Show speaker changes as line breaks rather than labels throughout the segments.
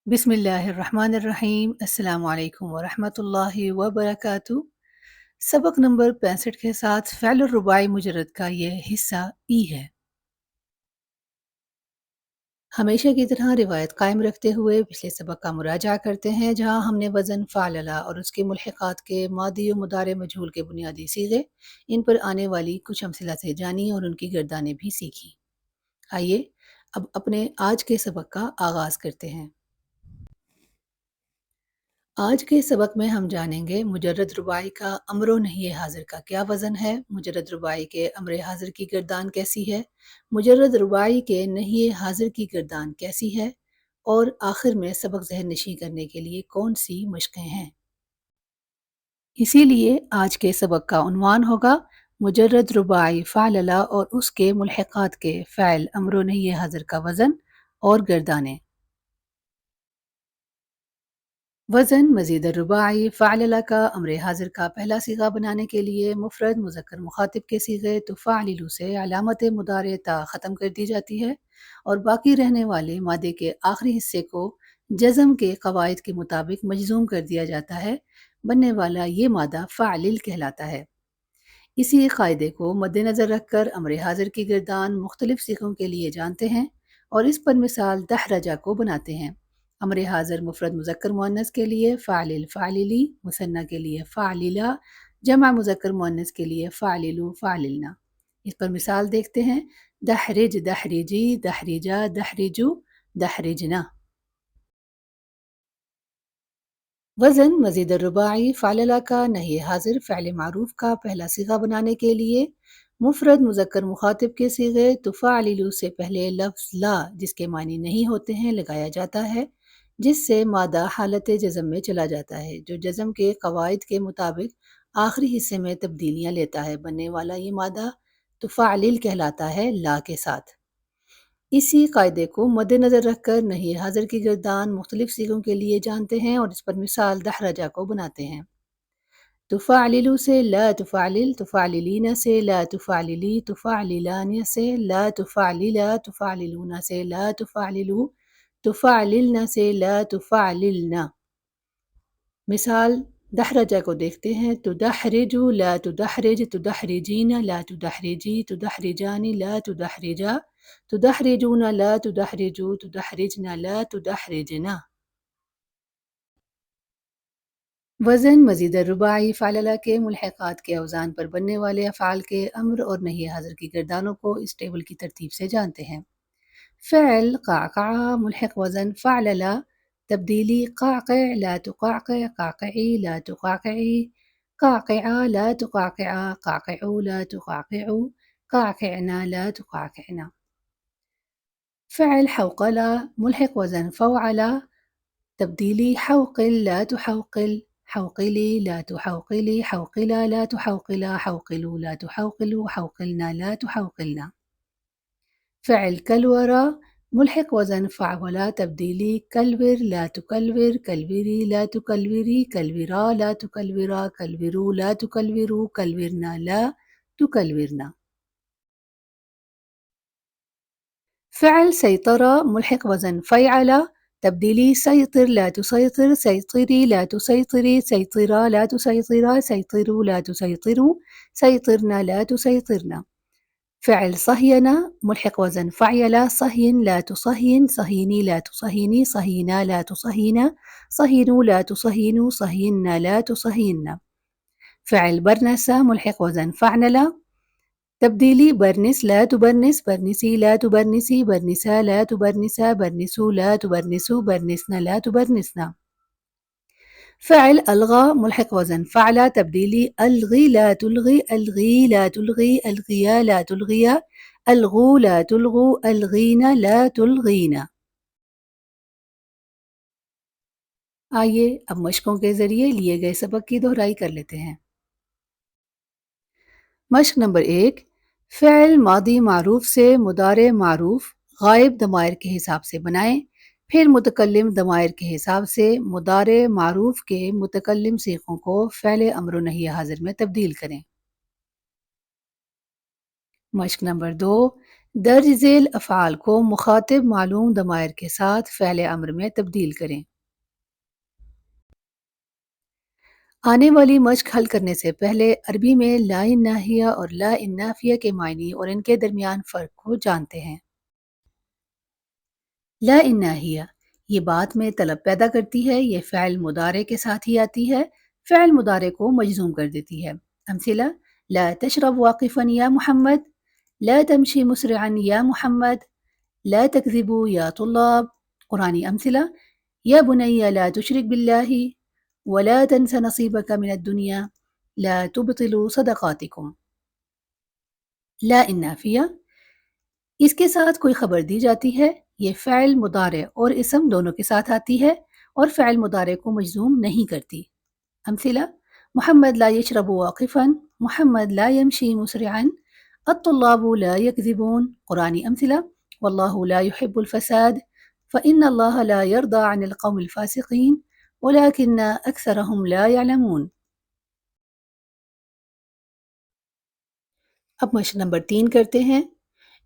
बिस्मिल्लाहिर्रहमानिर्रहीम। अस्सलाम वालेकुम वरहमतुल्लाहि वबरकातुहू। सबक नंबर 65 के साथ फ़िअल रुबाई मुजर्रद का यह हिस्सा ई है। हमेशा की तरह रिवायत कायम रखते हुए पिछले सबक का मुराजा करते हैं, जहां हमने वज़न फ़ालला और उसके मुल्हिक़ात के मादी व मुदारे मजहूल के बुनियादी सीगे, इन पर आने वाली कुछ अमसिला से जानी और उनकी गर्दानें भी सीखी। आइए अब अपने आज के सबक का आगाज़ करते हैं। आज के सबक में हम जानेंगे मुजर्रद रुबाई का अम्र नही हाजिर का क्या वज़न है, मुजर्रद रुबाई के अम्र हाजिर की गर्दान कैसी है, मुजर्रद रुबाई के नही हाजिर की गर्दान कैसी है और आखिर में सबक ज़हन नशी करने के लिए कौन सी मशक़ें हैं। इसीलिए आज के सबक का उन्वान होगा मुजर्रद रुबाई फ़ालला और उसके मुल्हिक़ात के फ़ैल अम्र नही हाजिर का वज़न और गर्दानें। वज़न मज़ीद रुबाई फ़अलला का अम्र हाज़िर का पहला सीगा बनाने के लिए मुफ़रद मुज़क्कर मुख़ातिब के सीगे तुफ़अलिलु से अलामत मुदारे ता ख़त्म कर दी जाती है और बाकी रहने वाले मादे के आखिरी हिस्से को जज़म के क़वाइद के मुताबिक मजज़ूम कर दिया जाता है। बनने वाला ये मादा फ़ाइल कहलाता है। इसी कायदे को मद्देनज़र रखकर अम्र हाज़िर की गिरदान मुख्तलिफ सीगों के लिए जानते हैं और इस पर मिसाल दहरजा को बनाते हैं। अम्र हाज़िर मुफ़रद मुज़क्कर मुअन्नस के लिए फ़ालिल फ़ालिली, मुसन्ना के लिए फ़ालिला, जमा मुज़क्कर मुअन्नस के लिए फ़ालिलु फ़ालिलना। इस पर मिसाल देखते हैं। दहरिज दहरिजी, दहरिजा दहरिजु, दहरिजना। वज़न मज़ीद रुबाई फ़अलला का नही हाज़िर फ़िअल मारूफ़ का पहला सीगा बनाने के लिए मुफ़रद मुज़क्कर मुख़ातिब के सीगे तुफ़अलिलु से पहले लफ्ज़ ला जिसके मानी नहीं होते हैं लगाया जाता है, जिससे मादा हालत जज़म में चला जाता है, जो जज़म के क़वाइद के मुताबिक आखिरी हिस्से में तब्दीलियाँ लेता है। बनने वाला ये मादा तुफ़अलिल कहलाता है ला के साथ। इसी कायदे को मद्देनज़र रखकर नही हाज़िर की गर्दान मुख्तलिफ सीगों के लिए जानते हैं और इस पर मिसाल दहरजा को बनाते हैं। तुफ़अलिलु से ला तुफ़अलिल, तुफ़अलिलीन से ला तुफ़अलिली, तुफ़अलिलान से ला तुफ़अलिला, तुफ़अलिलून से ला तुफ़अलिलु, तुफ़अलिलन से ला तुफ़अलिलना। मिसाल दहरजा को देखते हैं। तुदहरिजु ला तुदहरिज, तुदहरिजीन ला तुदहरिजी, तुदहरिजानी ला तुदहरिजा, तुदहरिजून ला तुदहरिजु, तुदहरिजना ला तुदहरिजना। वज़न मज़ीद रुबाई फ़अलला के मुल्हिक़ात के अवज़ान पर बनने वाले अफ़आल के अम्र और नही हाज़िर की गर्दानों को इस टेबल की तरतीब से जानते हैं। फ़िअल क़अक़अ मुल्हिक़ वज़न फ़अलला, तब्दीली क़अक़अ ला तुक़अक़अ, क़अक़ई ला तुक़अक़ई, क़अक़अ ला तुक़अक़अ, क़अक़अु ला तुक़अक़अु, क़अक़अना ला तुक़अक़अना। फ़िअल हौक़ला मुल्हिक़ वज़न फ़अउला, तब्दीली हौक़िल ला तुहौक़िल, हौक़िली ला तुहौक़िली, हौक़िला ला तुहौक़िला, हौक़िलु ला तुहौक़िलु, हौक़िलना ला तुहौक़िलना। फ़िअल कलवरा मुल्हिक़ वज़न फ़अवला, तब्दीली कलविर ला तुकलविर, कलविरी ला तुकलविरी, कलविरा ला तुकलविरा, कलविरु ला तुकलविरु, कलविरना ला तुकलविरना। फ़िअल सैतरा मुल्हिक़ वज़न फ़यअला, तब्दीली सैतिर ला तुसैतिर, सैतिरी ला तुसैतिरी, सैतिरा ला तुसैतिरा, सैतिरु ला तुसैतिरु, सैतिरना ला तुसैतिरना। फ़िअल सह्यना मुल्हिक़ वज़न फ़अयला, सह्यिन ला तुसह्यिन, सहीनी ला तुसहीनी, सहीना ला तुसहीना, सहीनु ला तुसहीनु, सहीना ला तुसहीना। फ़िअल बरनसा मुल्हिक़ वज़न फ़अनला, तब्दीली बरनिस ला तुबरनिस, बरनिसी ला तुबरनिसी, बरनिसा ला तुबरनिसा, बरनिसु ला तुबरनिसु, बरनिसना ला तुबरनिसना। फ़िअल अलग़ा मुल्हिक़ वज़न फ़अला, तब्दीली अलग़ी ला तुलग़ी, अलग़ी ला तुलग़ी, अलग़िया ला तुलग़िया, अलग़ू ला तुलग़ू, अलग़ीना ला तुलग़ीना। आइए अब मशक़ों के ज़रिए लिए गए सबक की दोहराई कर लेते हैं। मशक़ नंबर 1। फ़िअल मादी मारूफ़ से मुदारे मारूफ़ ग़ाइब दमायर के हिसाब से बनाएं, फिर मुतकल्लिम दमायर के हिसाब से मुदारे मारूफ़ के मुतकल्लिम सीग़ों को फ़िअल अम्र नही हाज़िर में तब्दील करें। मशक़ नंबर 2। درج ذیل افعال کو مخاطب معلوم ضمائر کے ساتھ فعل امر میں تبدیل کریں۔ آنے والی مشق حل کرنے سے پہلے عربی میں لا ناہیہ اور لا نافیہ کے معنی اور ان کے درمیان فرق کو جانتے ہیں۔ لا ناہیہ یہ بات میں طلب پیدا کرتی ہے، یہ فعل مضارع کے ساتھ ہی آتی ہے، فعل مضارع کو مجزوم کر دیتی ہے۔ امثلہ: لا تشرب واقفا یا محمد، لا تمشي مسرعا یا محمد، لا تكذبوا یا طلاب۔ قرآنی امثلہ: یا بنی لا تشرک باللہ، ولا تنس نصیبک من الدنیا، لا تبطلوا صدقاتکم۔ لا نافیہ اس کے ساتھ کوئی خبر دی جاتی ہے، یہ فعل مضارع اور اسم دونوں کے ساتھ آتی ہے اور فعل مضارع کو مجزوم نہیں کرتی۔ امثلہ: محمد لا يشرب واقفا، محمد لا يمشي مسرعا، الطلاب لا يكذبون۔ قرآنی امثلہ: واللہ لا يحب الفساد، فإن اللہ لا يرضى عن القوم الفاسقين، ولكن أكثرهم لا يعلمون۔ اب مشق نمبر 3 کرتے ہیں۔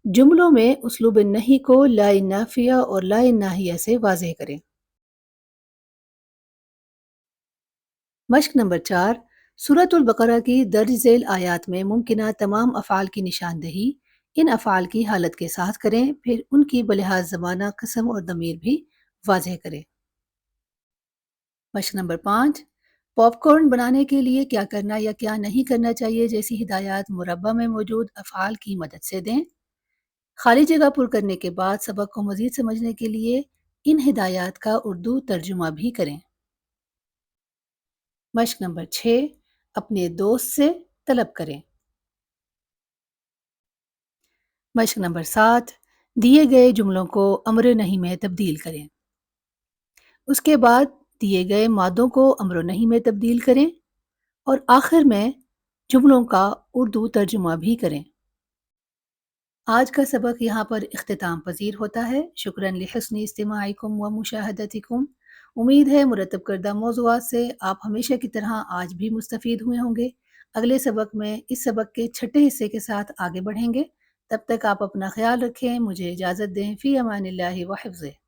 جملوں میں اسلوب نہی کو لا نافیہ اور لا ناہیہ سے واضح کریں۔ مشق نمبر 4، سورۃ البقرہ کی درج ذیل آیات میں ممکنہ تمام افعال کی نشاندہی ان افعال کی حالت کے ساتھ کریں، پھر ان کی بلحاظ زمانہ، قسم اور ضمیر بھی واضح کریں۔ مشق نمبر 5، پاپ کارن بنانے کے لیے کیا کرنا یا کیا نہیں کرنا چاہیے جیسی ہدایات مربع میں موجود افعال کی مدد سے دیں۔ خالی جگہ پر کرنے کے بعد سبق کو مزید سمجھنے کے لیے ان ہدایات کا اردو ترجمہ بھی کریں۔ مشق نمبر 6، اپنے دوست سے طلب کریں۔ مشق نمبر 7، دیے گئے جملوں کو امر نہی میں تبدیل کریں۔ اس کے بعد دیے گئے مادوں کو امر نہی میں تبدیل کریں اور آخر میں جملوں کا اردو ترجمہ بھی کریں۔ آج کا سبق یہاں پر اختتام پذیر ہوتا ہے۔ شکراً لحسن استماعکم و مشاہدتکم۔ امید ہے مرتب کردہ موضوعات سے آپ ہمیشہ کی طرح آج بھی مستفید ہوئے ہوں گے۔ اگلے سبق میں اس سبق کے چھٹے حصے کے ساتھ آگے بڑھیں گے۔ تب تک آپ اپنا خیال رکھیں، مجھے اجازت دیں۔ فی امان اللہ و حفظہ۔